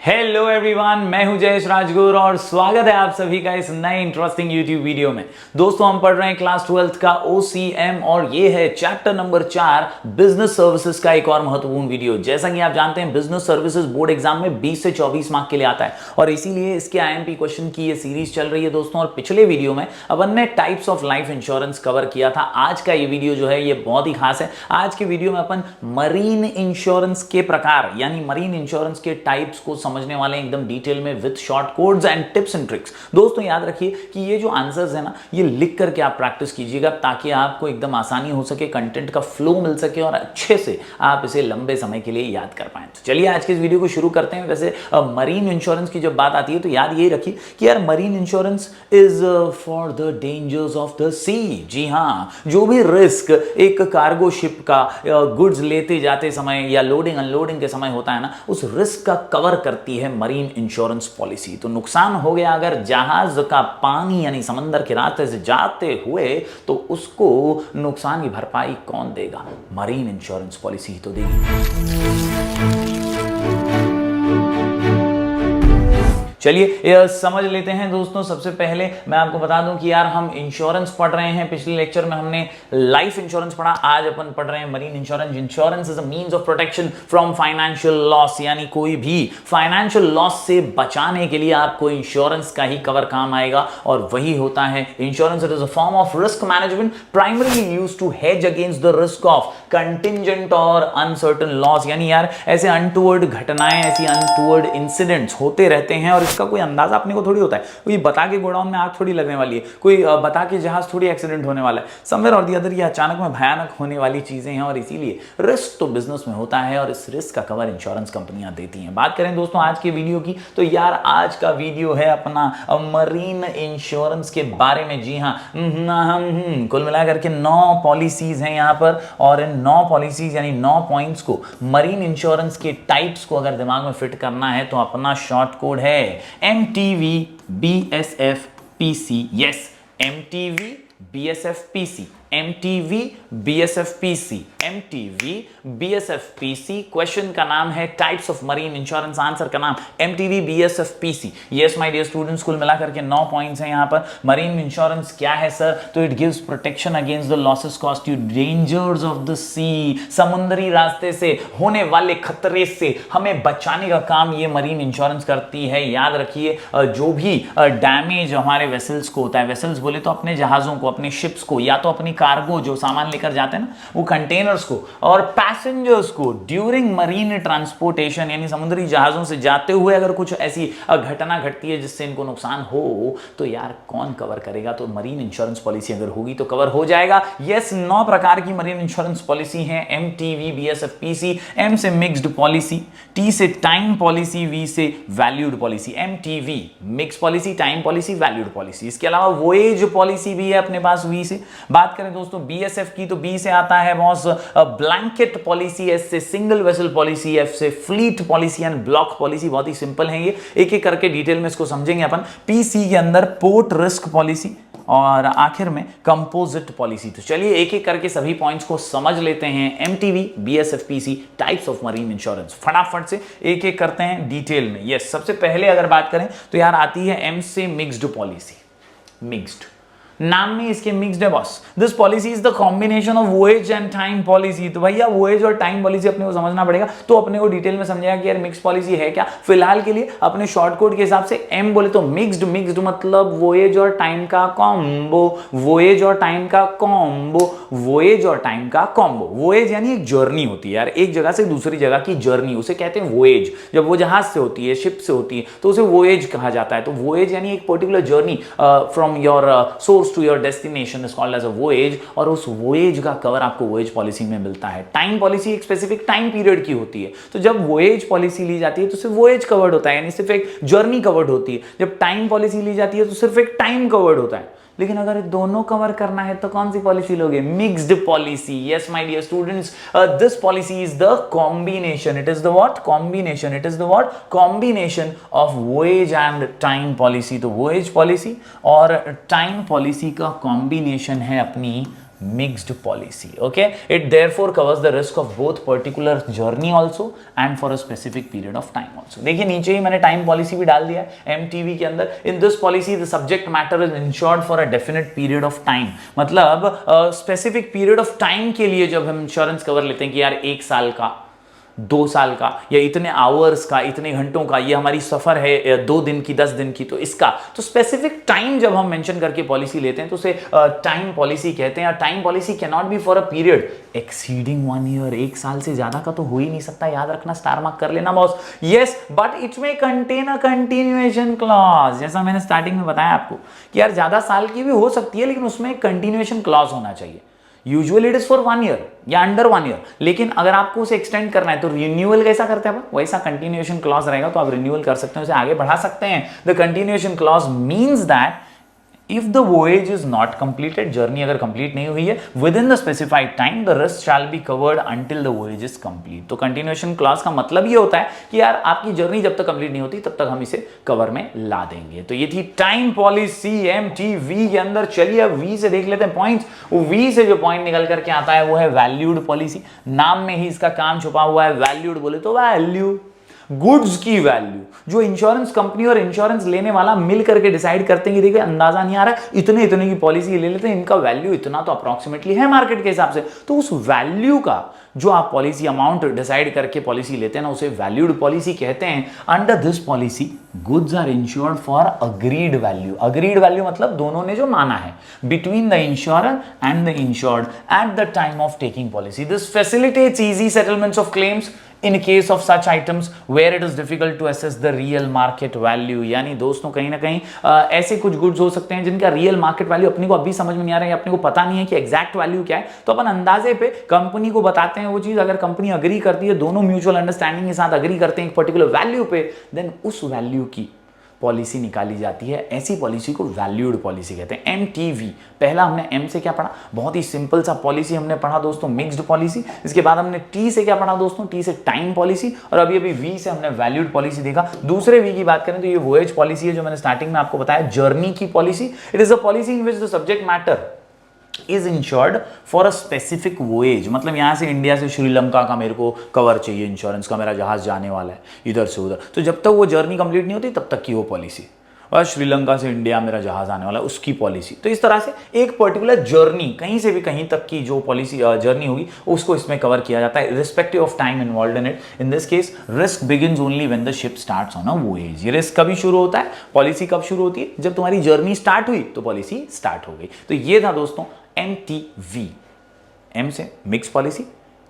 Hello everyone, मैं हूं जयेश राजगुरु और स्वागत है आप सभी का इस नए इंटरेस्टिंग यूट्यूब वीडियो में। दोस्तों, हम पढ़ रहे हैं क्लास 12th का OCM और ये है चैप्टर नंबर 4 बिजनेस सर्विसेज का एक और महत्वपूर्ण वीडियो। जैसा कि आप जानते हैं, बिजनेस सर्विसेज बोर्ड एग्जाम में 20 से 24 मार्क के लिए आता है और इसीलिए इसके IMP क्वेश्चन की ये सीरीज चल रही है दोस्तों। और पिछले वीडियो में अपन ने types of life insurance cover किया था। आज का ये वीडियो जो है ये बहुत ही खास है। आज के वीडियो में अपन मरीन इंश्योरेंस के प्रकार यानी मरीन इंश्योरेंस के टाइप्स को समझने वाले एकदम डिटेल में with short codes and tips and tricks. दोस्तों, याद रखिए कि ये जो आंसर्स है ना, ये लिख करके आप प्रैक्टिस कीजिएगा ताकि आपको एकदम आसानी हो सके, कंटेंट का फ्लो मिल सके और अच्छे से आप इसे लंबे समय के लिए याद कर पाएं। तो चलिए आज के इस वीडियो को शुरू करते हैं। वैसे मरीन इंश्योरेंस की जब बात आती है तो याद ये रखिए कि यार marine insurance is for the dangers of the sea. जी हाँ, जो भी रिस्क एक कार्गो शिप का गुड्स लेते जाते समय या लोडिंग अनलोडिंग के समय होता है ना, उस रिस्क का कवर करती है मरीन इंश्योरेंस पॉलिसी। तो नुकसान हो गया अगर जहाज का पानी यानी समंदर के रास्ते से जाते हुए, तो उसको नुकसान की भरपाई कौन देगा? मरीन इंश्योरेंस पॉलिसी ही तो देगी। चलिए समझ लेते हैं दोस्तों। सबसे पहले मैं आपको बता दूं कि यार हम इंश्योरेंस पढ़ रहे हैं। पिछले लेक्चर में हमने लाइफ इंश्योरेंस पढ़ा, आज अपन पढ़ रहे हैं marine insurance. Insurance is a means of protection from financial loss, यानी कोई भी फाइनेंशियल लॉस से बचाने के लिए आपको इंश्योरेंस का ही कवर काम आएगा और वही होता है insurance. It is a form of risk management primarily used to hedge against the risk of contingent और अनसर्टेन लॉस। यानी यार ऐसे अनटूवर्ड घटनाएं, ऐसी अनटूवर्ड इंसिडेंट्स होते रहते हैं और इसका कोई अंदाजा अपने को थोड़ी होता है। कोई बता के गोडाउन में आग थोड़ी लगने वाली है, कोई बता के जहाज थोड़ी एक्सीडेंट होने वाला है। समवेयर और दी अदर ये अचानक में भयानक होने वाली चीजें हैं और इसीलिए रिस्क तो बिजनेस में होता है और इस रिस्क का कवर इंश्योरेंस कंपनियां देती हैं। बात करें दोस्तों आज के वीडियो की, तो यार आज का वीडियो है अपना मरीन इंश्योरेंस के बारे में। जी हाँ, कुल मिलाकर के 9 पॉलिसीज हैं यहाँ पर और इन 9 पॉलिसीज यानी 9 पॉइंट्स को, मरीन इंश्योरेंस के टाइप्स को अगर दिमाग में फिट करना है तो अपना शॉर्ट कोड है MTV BSF PC। Yes, MTV BSF PC, MTV BSF PC, MTV BSF PC। Question का नाम है types of marine insurance, answer का नाम MTV BSF PC। Yes my dear students, कुल मिलाकर के 9 पॉइंट्स हैं यहाँ पर। मरीन इंश्योरेंस क्या है सर? तो it gives protection against the losses cost to dangers of the sea. समुद्री रास्ते से होने वाले खतरे से हमें बचाने का काम ये मरीन इंश्योरेंस करती है। याद रखिए, जो भी डैमेज हमारे वेसल्स को होता है, वेसल्स बोले तो अपने जहाजों को, अपने शिप्स को, या तो अपनी कार्गो जो सामान लेकर जाते हैं ना, वो कंटेनर्स को और पैसेंजर्स को ड्यूरिंग मरीन ट्रांसपोर्टेशन यानी समुद्री जहाजों से जाते हुए अगर कुछ ऐसी घटना घटती है जिससे इनको नुकसान हो, तो यार कौन कवर करेगा? तो मरीन इंश्योरेंस पॉलिसी अगर होगी तो कवर हो जाएगा। यस, 9 प्रकार की मरीन इंश्योरेंस पॉलिसी है। MTV BSF PC, M से मिक्स्ड पॉलिसी, T से टाइम पॉलिसी, V से valued policy. MTV mix policy, time policy, valued policy. इसके अलावा वोएज पॉलिसी भी है अपने पास V से। बात करें दोस्तों BSF की, तो B से आता है बॉस ब्लैंकेट पॉलिसी, S से सिंगल वेसल पॉलिसी, F से fleet policy and block policy. बहुत ही सिंपल है ये, एक एक करके डिटेल में इसको समझेंगे अपन। PC के अंदर पोर्ट रिस्क पॉलिसी और आखिर में कंपोजिट पॉलिसी। तो चलिए एक एक करके सभी पॉइंट्स को समझ लेते हैं। MTV BSF PC types of marine insurance, फटाफट से एक एक करते हैं डिटेल में। यस, सबसे पहले अगर बात करें तो यार आती है M से मिक्स्ड पॉलिसी। मिक्स्ड नाम में इसके मिक्स्ड है boss. This policy is the combination of voyage and time policy. तो भैया वोएज और टाइम पॉलिसी अपने को समझना पड़ेगा, तो अपने को डिटेल में समझेगा कि यार मिक्स पॉलिसी है क्या। फिलहाल के लिए अपने शॉर्ट कोड के हिसाब से M बोले तो मिक्स्ड। मिक्स्ड मतलब वोएज और टाइम का कॉम्बो, वोएज और टाइम का कॉम्बो, वोएज और टाइम का कॉम्बो। वोएज यानी एक जर्नी होती है यार, एक जगह से दूसरी जगह की जर्नी, उसे कहते हैं वोएज। जब वो जहाज से होती है, शिप से होती है, तो उसे वोएज कहा जाता है। तो वोएज यानी एक particular journey from your source to your destination is called as a voyage, और उस वोएज का कवर आपको वोएज पॉलिसी में मिलता है। टाइम पॉलिसी एक स्पेसिफिक टाइम पीरियड की होती है, तो जब वोएज पॉलिसी ली जाती है तो सिर्फ वोएज कवर्ड होता है, यानी सिर्फ एक जर्नी कवर्ड होती है। जब टाइम पॉलिसी ली जाती है तो सिर्फ एक टाइम कवर्ड होता है। लेकिन अगर दोनों कवर करना है तो कौन सी पॉलिसी लोगे? Mixed policy. Yes my dear students, this policy is the combination, it is the what? Combination, it is the what? Combination of voyage and time policy. तो वोएज पॉलिसी और टाइम पॉलिसी का combination है अपनी mixed policy. Okay, it therefore covers the risk of both particular journey also and for a specific period of time also. देखिए नीचे ही मैंने time policy भी डाल दिया है MTV के अंदर. In this policy the subject matter is insured for a definite period of time. मतलब स्पेसिफिक पीरियड ऑफ टाइम के लिए जब हम इंश्योरेंस कवर लेते हैं कि यार 1 साल का, 2 साल का, या इतने आवर्स का, इतने घंटों का, ये हमारी सफर है 2 दिन की, 10 दिन की, तो इसका तो स्पेसिफिक टाइम जब हम मेंशन करके पॉलिसी लेते हैं तो उसे टाइम पॉलिसी कहते हैं. Time policy can not be for a period exceeding 1 year. 1 साल से ज्यादा का तो हो ही नहीं सकता. याद रखना, स्टार मार्क कर लेना बॉस. यस, बट इट में कंटेन अ कंटिन्यूएशन क्लॉज. जैसा मैंने स्टार्टिंग में बताया आपको कि यार ज्यादा साल की भी हो सकती है, लेकिन उसमें कंटिन्यूएशन क्लॉज होना चाहिए. Usually it is for 1 year या अंडर 1 ईयर, लेकिन अगर आपको उसे एक्सटेंड करना है तो रिन्यूअल कैसा करते हैं अपन, वैसा कंटिन्यूएशन क्लॉज रहेगा तो आप रिन्यूअल कर सकते हैं, उसे आगे बढ़ा सकते हैं. The continuation clause means that if the voyage is not completed, journey अगर कंप्लीट नहीं हुई है with in the specified time, the risk shall be covered until the voyage is complete. तो कंटिन्यूएशन क्लॉज का मतलब ये होता है कि यार आपकी जर्नी जब तक कंप्लीट नहीं होती तब तक हम इसे कवर में ला देंगे. तो ये थी टाइम पॉलिसी MTV के अंदर. चलिए अब V से देख लेते हैं पॉइंट्स. V से जो पॉइंट निकल करके आता है वो है वैल्यूड पॉलिसी. नाम में ही इसका काम छुपा हुआ है. वैल्यूड बोले तो वैल्यू, गुड्स की वैल्यू, जो इंश्योरेंस कंपनी और इंश्योरेंस लेने वाला मिल करके डिसाइड करते हैं कि देखिए अंदाजा नहीं आ रहा है, इतने इतने की पॉलिसी ले लेते हैं, इनका वैल्यू इतना तो अप्रॉक्सीमेटली है मार्केट के हिसाब से. तो उस वैल्यू का जो आप पॉलिसी अमाउंट डिसाइड करके पॉलिसी लेते हैं ना, उसे वैल्यूड पॉलिसी कहते हैं. Under this policy goods are insured for agreed value. Agreed value मतलब दोनों ने जो माना है, between the insurer and the insured at the time of taking policy. This facilitates easy settlements of claims in case of such items where it is difficult to assess the real market value. यानी दोस्तों कहीं ना कहीं ऐसे कुछ goods हो सकते हैं जिनका रियल मार्केट वैल्यू अपने को अभी समझ में नहीं आ रहा है, अपने को पता नहीं है कि एग्जैक्ट वैल्यू क्या है, तो अपन अंदाजे पे कंपनी को बताते हैं वो चीज. अगर कंपनी अग्री करती है, दोनों म्यूचुअल अंडरस्टैंडिंग के साथ अग्री करते हैं एक पर्टिकुलर वैल्यू पे, देन उस वैल्यू की पॉलिसी निकाली जाती है. ऐसी पॉलिसी को वैल्यूड पॉलिसी कहते हैं. MTV, पहला हमने M से क्या पढ़ा, बहुत ही सिंपल सा पॉलिसी हमने पढ़ा दोस्तों, मिक्स्ड पॉलिसी. इसके बाद हमने T से क्या पढ़ा दोस्तों, T से टाइम पॉलिसी, और अभी V से हमने वैल्यूड पॉलिसी देखा. दूसरे V की बात करें तो ये वोएज पॉलिसी है जो मैंने स्टार्टिंग में आपको बताया, जर्नी की policy. It is a policy in which the subject matter is insured for a specific voyage. मतलब यहां से इंडिया से श्रीलंका का मेरे को कवर चाहिए इंश्योरेंस का, मेरा जहाज जाने वाला है इधर से उधर, तो जब तक वो जर्नी कंप्लीट नहीं होती तब तक की वो पॉलिसी. और श्रीलंका से इंडिया मेरा जहाज आने वाला है, उसकी पॉलिसी. तो इस तरह से एक पर्टिकुलर जर्नी, कहीं से भी कहीं तक की जो पॉलिसी जर्नी होगी उसको इसमें कवर किया जाता है, respective of time involved in it. In this case risk begins only when the ship starts on a voyage. ये रिस्क कभी शुरू होता है, पॉलिसी कब शुरू होती है, जब तुम्हारी जर्नी स्टार्ट हुई तो पॉलिसी स्टार्ट हो गई. तो ये था दोस्तों MTV. M से मिक्स पॉलिसी,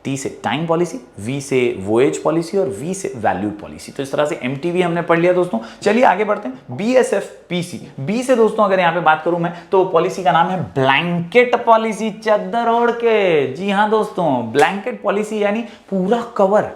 T से टाइम पॉलिसी, V से वोएज पॉलिसी और V से वैल्यूड पॉलिसी. तो इस तरह से MTV हमने पढ़ लिया दोस्तों. चलिए आगे बढ़ते हैं. BSFPC. B से दोस्तों अगर यहां पे बात करूं मैं तो पॉलिसी का नाम है ब्लैंकेट पॉलिसी. चद्दर ओढ़ के, जी हां दोस्तों, ब्लैंकेट पॉलिसी यानी पूरा कवर.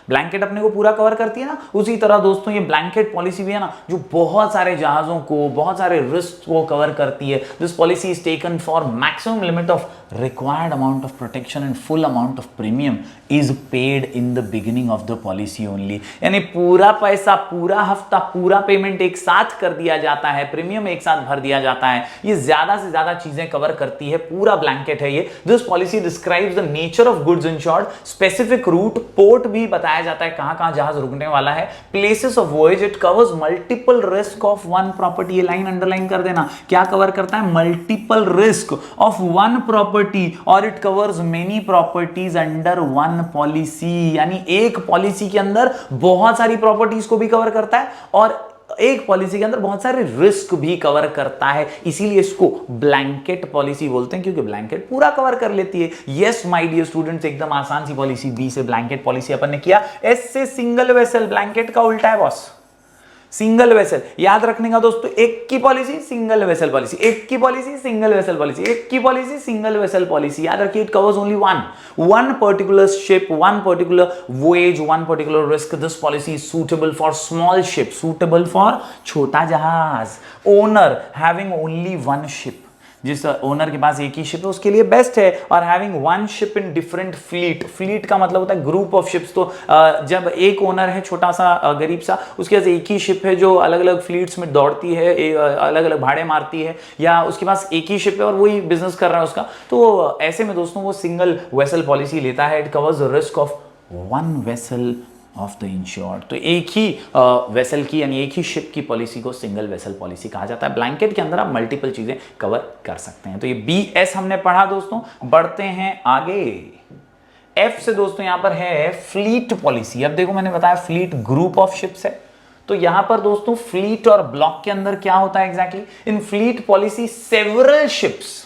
ब्लैंकेट अपने को पूरा कवर करती है ना, उसी तरह दोस्तों ये ब्लैंकेट पॉलिसी भी है ना, जो बहुत सारे जहाजों को, बहुत सारे रिस्क को कवर करती है. This policy is taken for maximum limit of required amount of protection and full amount of premium is paid in the beginning of the policy only. यानी पूरा पैसा, पूरा हफ्ता, पूरा पेमेंट एक साथ कर दिया जाता है, प्रीमियम एक साथ भर दिया जाता है. ये ज्यादा से ज्यादा चीजें कवर करती है, पूरा ब्लैंकेट है ये. This policy describes the nature of goods insured, specific route, port भी बताया जाता है कहां कहां जहाज रुकने वाला है, places of voyage. It covers multiple risk of one property. ये लाइन अंडरलाइन कर देना, क्या कवर करता है, multiple risk of one property, और it covers many properties under one policy. यानी एक पॉलिसी के अंदर बहुत सारी प्रॉपर्टीज को भी कवर करता है और एक पॉलिसी के अंदर बहुत सारे रिस्क भी कवर करता है. इसीलिए इसको ब्लैंकेट पॉलिसी बोलते हैं, क्योंकि ब्लैंकेट पूरा कवर कर लेती है. यस माय डियर स्टूडेंट्स, एकदम आसान सी पॉलिसी. बी से ब्लैंकेट पॉलिसी अपन ने किया. एस से सिंगल वेसल, ब्लैंकेट का उल्टा है बॉस, सिंगल वेसल. याद रखने का दोस्तों, एक की पॉलिसी सिंगल वेसल पॉलिसी, एक की पॉलिसी सिंगल वेसल पॉलिसी, एक की पॉलिसी सिंगल वेसल पॉलिसी. याद रखिए, it covers only one particular ship, one particular voyage, one particular risk. This policy is suitable for small ship, suitable for छोटा जहाज. Owner having only one ship, जिस owner के पास एक ही ship है उसके लिए बेस्ट है। और having one ship in different fleet, fleet का मतलब होता है ग्रुप ऑफ शिप्स। तो जब एक ओनर है छोटा सा गरीब सा, उसके पास एक ही शिप है जो अलग अलग फ्लीट्स में दौड़ती है, अलग अलग भाड़े मारती है, या उसके पास एक ही शिप है और वही बिजनेस कर रहा है उसका, तो ऐसे में दोस्तों वो सिंगल वेसल पॉलिसी लेता है। It covers the risk of one vessel of the insured. तो एक ही वेसल की यानी एक ही शिप की पॉलिसी को सिंगल वेसल पॉलिसी कहा जाता है। ब्लैंकेट के अंदर आप मल्टीपल चीजें कवर कर सकते हैं। तो ये BS हमने पढ़ा दोस्तों। बढ़ते हैं आगे। F से दोस्तों यहां पर है फ्लीट पॉलिसी। अब देखो मैंने बताया फ्लीट ग्रुप ऑफ शिप्स है, तो यहां पर दोस्तों फ्लीट और ब्लॉक के अंदर क्या होता है एग्जैक्टली? इन फ्लीट पॉलिसी सेव्हरल शिप्स,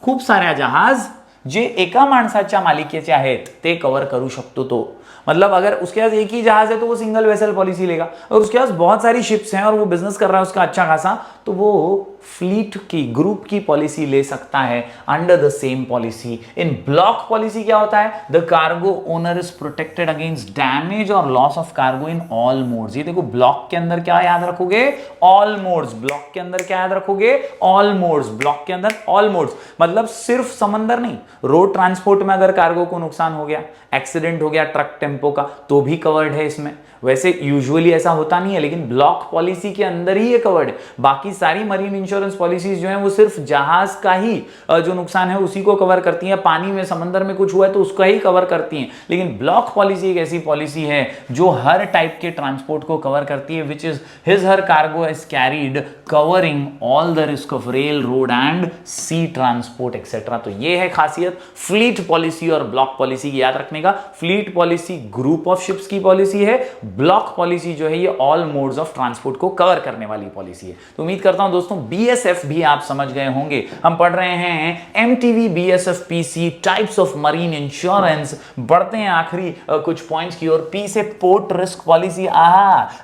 खूप साऱ्या जहाज जे एका माणसाच्या मालिकेचे आहेत ते कव्हर करू शकतो। तो मतलब अगर उसके पास एक ही जहाज है तो वो सिंगल वेसल पॉलिसी लेगा, और उसके पास बहुत सारी शिप्स हैं और वो बिजनेस कर रहा है उसका अच्छा खासा, तो वो फ्लीट की ग्रुप की पॉलिसी ले सकता है under the same policy. In block policy क्या होता है? The cargo owner is protected against damage और loss of cargo in all modes. ये देखो ब्लॉक के अंदर क्या याद रखोगे? All modes. ब्लॉक के अंदर क्या याद रखोगे? All modes. ब्लॉक के अंदर ऑल मोड्स मतलब सिर्फ समंदर नहीं, रोड ट्रांसपोर्ट में अगर कार्गो को नुकसान हो गया, एक्सीडेंट हो गया ट्रक टेम्पो का, तो भी कवर्ड है इसमें। वैसे यूजुअली ऐसा होता नहीं है, लेकिन ब्लॉक पॉलिसी के अंदर ही ये कवर्ड है। बाकी सारी मरीन इंश्योरेंस पॉलिसीज जो है वो सिर्फ जहाज का ही जो नुकसान है उसी को कवर करती हैं। पानी में समंदर में कुछ हुआ है तो उसका ही कवर करती हैं। लेकिन ब्लॉक पॉलिसी एक ऐसी पॉलिसी है जो हर टाइप के ट्रांसपोर्ट को कवर करती है, which is his her cargo is carried covering all the risk of rail, road and sea transport etcetera. तो ये है खासियत फ्लीट पॉलिसी और ब्लॉक पॉलिसी की, याद रखने का। Fleet policy group of ships की पॉलिसी है, ब्लॉक पॉलिसी जो है ये ऑल मोड्स ऑफ ट्रांसपोर्ट को कवर करने वाली पॉलिसी है। तो उम्मीद करता हूं दोस्तों BSF भी आप समझ गए होंगे। हम पढ़ रहे हैं MTV BSF PC types of marine insurance. बढ़ते हैं आखिरी कुछ पॉइंट्स की ओर। P से पोर्ट रिस्क पॉलिसी।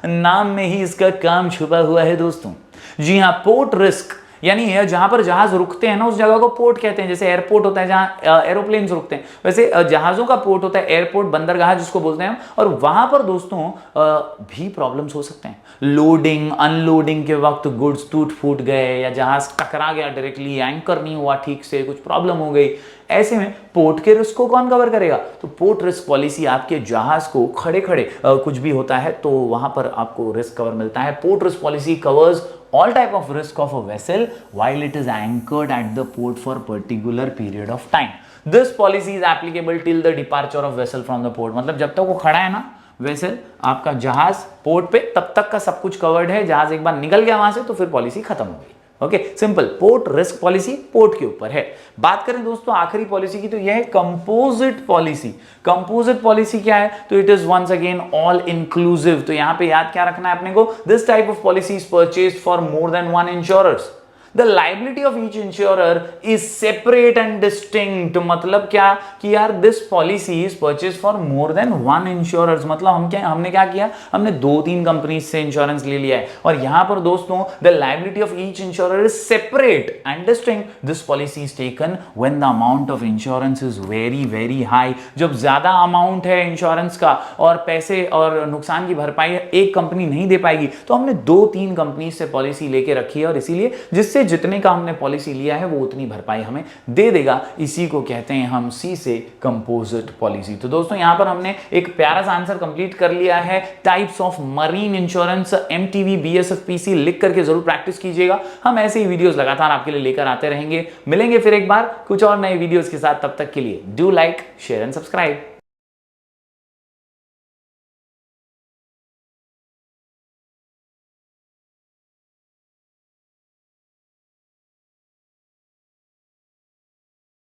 नाम में ही इसका काम छुपा हुआ है दोस्तों। जी हां, पोर्ट रिस्क यानी जहां पर जहाज रुकते हैं ना उस जगह को पोर्ट कहते हैं। जैसे एयरपोर्ट होता है जहां एरोप्लेन्स रुकते हैं, वैसे जहाजों का पोर्ट होता है एयरपोर्ट, बंदरगाह जिसको बोलते हैं। और वहां पर दोस्तों भी प्रॉब्लम्स हो सकते हैं। लोडिंग अनलोडिंग के वक्त गुड्स टूट फूट गए, या जहाज टकरा गया डायरेक्टली, एंकर नहीं हुआ ठीक से, कुछ प्रॉब्लम हो गई, ऐसे में पोर्ट के रिस्क को कौन कवर करेगा? तो पोर्ट रिस्क पॉलिसी आपके जहाज को खड़े खड़े कुछ भी होता है तो वहां पर आपको रिस्क कवर मिलता है। Port risk policy covers all type of risk of a vessel while it is anchored at the port for particular period of time. This policy is applicable till the departure of vessel from the port. मतलब जब तक वो खड़ा है ना vessel, आपका जहाज port पे, तब तक का सब कुछ कवर्ड है। जहाज एक बार निकल गया वहां से तो फिर पॉलिसी खत्म हो गई। Okay, simple. Port risk policy port के ऊपर है। बात करें दोस्तों आखिरी पॉलिसी की, तो यह है कंपोजिट पॉलिसी। कंपोजिट पॉलिसी क्या है? तो it is once again all inclusive. तो यहां पे याद क्या रखना है अपने को? This type of policy is purchased for more than one insurers. The liability of each insurer is separate and distinct। मतलब क्या कि यार this policy is purchased for more than one insurers। मतलब हमने क्या किया? हमने 2-3 कंपनी से इंश्योरेंस ले लिया है। और यहां पर दोस्तों the liability of each insurer is separate and distinct। This policy is taken when the amount of insurance is very very high। जब ज्यादा अमाउंट है इंश्योरेंस का और पैसे और नुकसान की भरपाई एक कंपनी नहीं दे पाएगी, तो हमने 2-3 कंपनी से पॉलिसी लेके रखी है, और इसीलिए जिससे जितने का हमने पॉलिसी लिया है वो उतनी भरपाई हमें दे देगा। इसी को कहते हैं हम C से कंपोजिट पॉलिसी। तो दोस्तों यहां पर हमने एक प्यारा सा आंसर कंप्लीट कर लिया है। Types of marine insurance MTV BSF PC लिख करके जरूर प्रैक्टिस कीजिएगा। हम ऐसे ही वीडियोस लगातार आपके लिए लेकर आते रहेंगे। मिलेंगे फिर एक बार कुछ और नए वीडियोस के साथ। तब तक के लिए do like, share and subscribe.